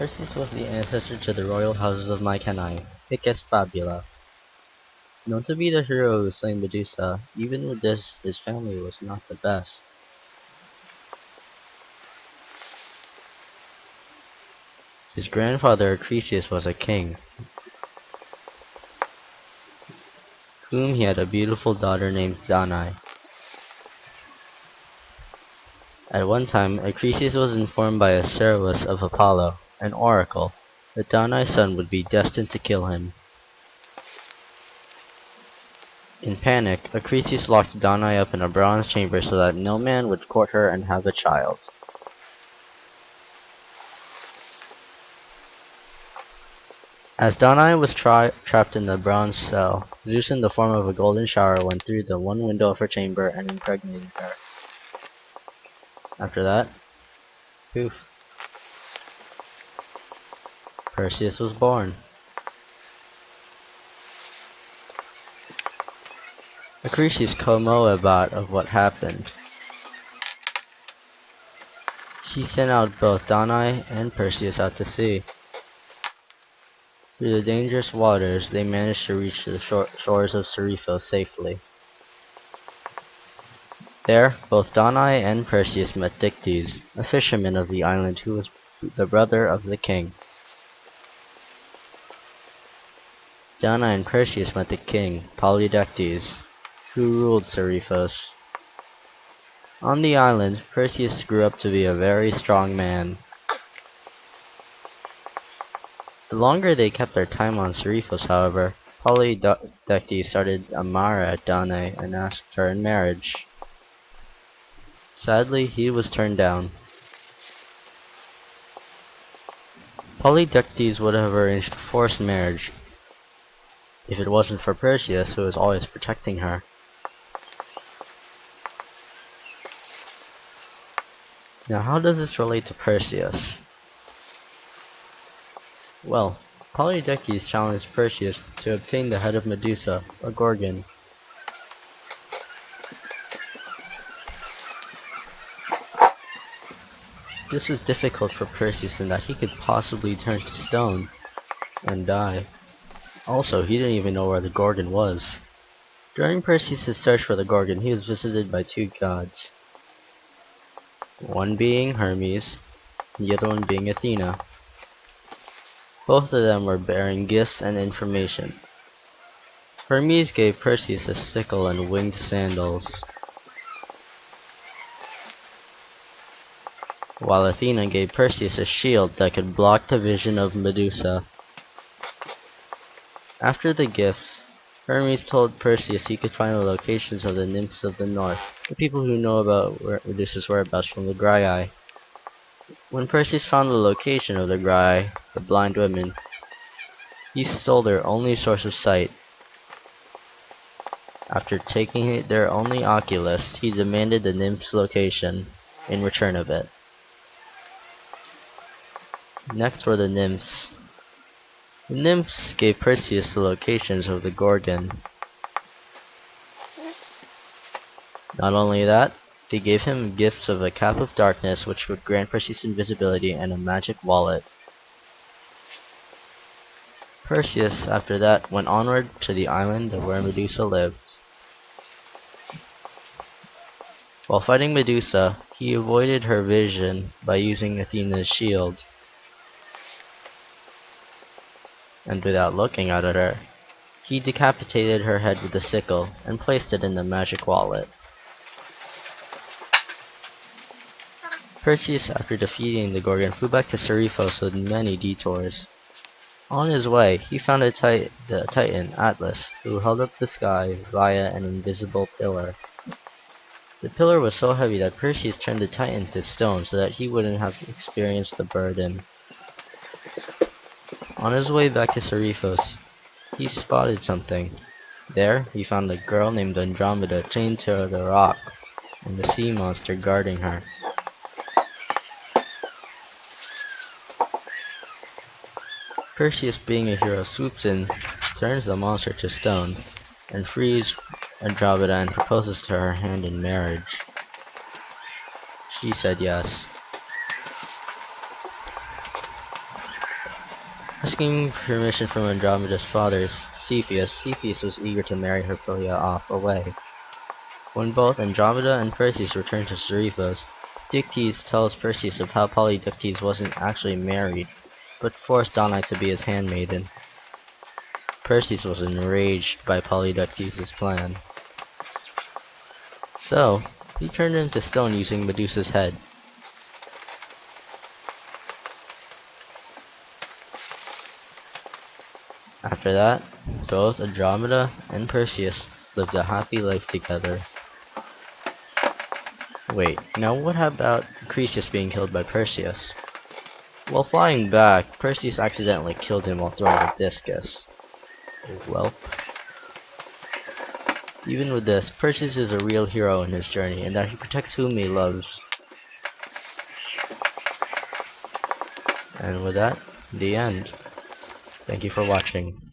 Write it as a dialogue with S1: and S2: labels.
S1: Perseus was the ancestor to the royal houses of Mycenae, Picus Fabula. Known to be the hero who slain Medusa, even with this, his family was not the best. His grandfather Acrisius was a king, whom he had a beautiful daughter named Danae. At one time, Acrisius was informed by Cerberus of Apollo, an oracle, that Danae's son would be destined to kill him. In panic, Acrisius locked Danae up in a bronze chamber so that no man would court her and have a child. As Danae was trapped in the bronze cell, Zeus in the form of a golden shower went through the one window of her chamber and impregnated her. After that, poof, Perseus was born. Acrisius about of what happened. He sent out both Danae and Perseus out to sea. Through the dangerous waters, they managed to reach the shores of Seriphos safely. There, both Danae and Perseus met Dictys, a fisherman of the island who was the brother of the king. Danae and Perseus met the king, Polydectes, who ruled Seriphos. On the island, Perseus grew up to be a very strong man. The longer they kept their time on Seriphos, however, Polydectes started Amara at Danae and asked her in marriage. Sadly, he was turned down. Polydectes would have arranged forced marriage if it wasn't for Perseus, who was always protecting her. Now, how does this relate to Perseus? Well, Polydectes challenged Perseus to obtain the head of Medusa, a Gorgon. This was difficult for Perseus in that he could possibly turn to stone and die. Also, he didn't even know where the Gorgon was. During Perseus' search for the Gorgon, he was visited by two gods. One being Hermes, and the other one being Athena. Both of them were bearing gifts and information. Hermes gave Perseus a sickle and winged sandals, while Athena gave Perseus a shield that could block the vision of Medusa. After the gifts, Hermes told Perseus he could find the locations of the nymphs of the north, the people who know about Medusa's whereabouts from the Graii. When Perseus found the location of the Graii, the blind women, he stole their only source of sight. After taking their only oculus, he demanded the nymph's location in return of it. Next were the nymphs. The nymphs gave Perseus the locations of the Gorgon. Not only that, they gave him gifts of a cap of darkness which would grant Perseus invisibility and a magic wallet. Perseus, after that, went onward to the island where Medusa lived. While fighting Medusa, he avoided her vision by using Athena's shield. And without looking at her, he decapitated her head with a sickle and placed it in the magic wallet. Perseus, after defeating the Gorgon, flew back to Seriphos with many detours. On his way, he found the Titan, Atlas, who held up the sky via an invisible pillar. The pillar was so heavy that Perseus turned the Titan to stone so that he wouldn't have experienced the burden. On his way back to Seriphos, he spotted something. There, he found a girl named Andromeda chained to the rock, and the sea monster guarding her. Perseus, being a hero, swoops in, turns the monster to stone, and frees Andromeda and proposes to her hand in marriage. She said yes. Asking permission from Andromeda's father, Cepheus was eager to marry her Philia off away. When both Andromeda and Perseus return to Seriphos, Dictys tells Perseus of how Polydectes wasn't actually married, but forced Danae to be his handmaiden. Perseus was enraged by Polydectes' plan. So, he turned him to stone using Medusa's head. After that, both Andromeda and Perseus lived a happy life together. Wait, now what about Croesus being killed by Perseus? While flying back, Perseus accidentally killed him while throwing a discus. Well, even with this, Perseus is a real hero in his journey, and that he protects whom he loves. And with that, the end. Thank you for watching.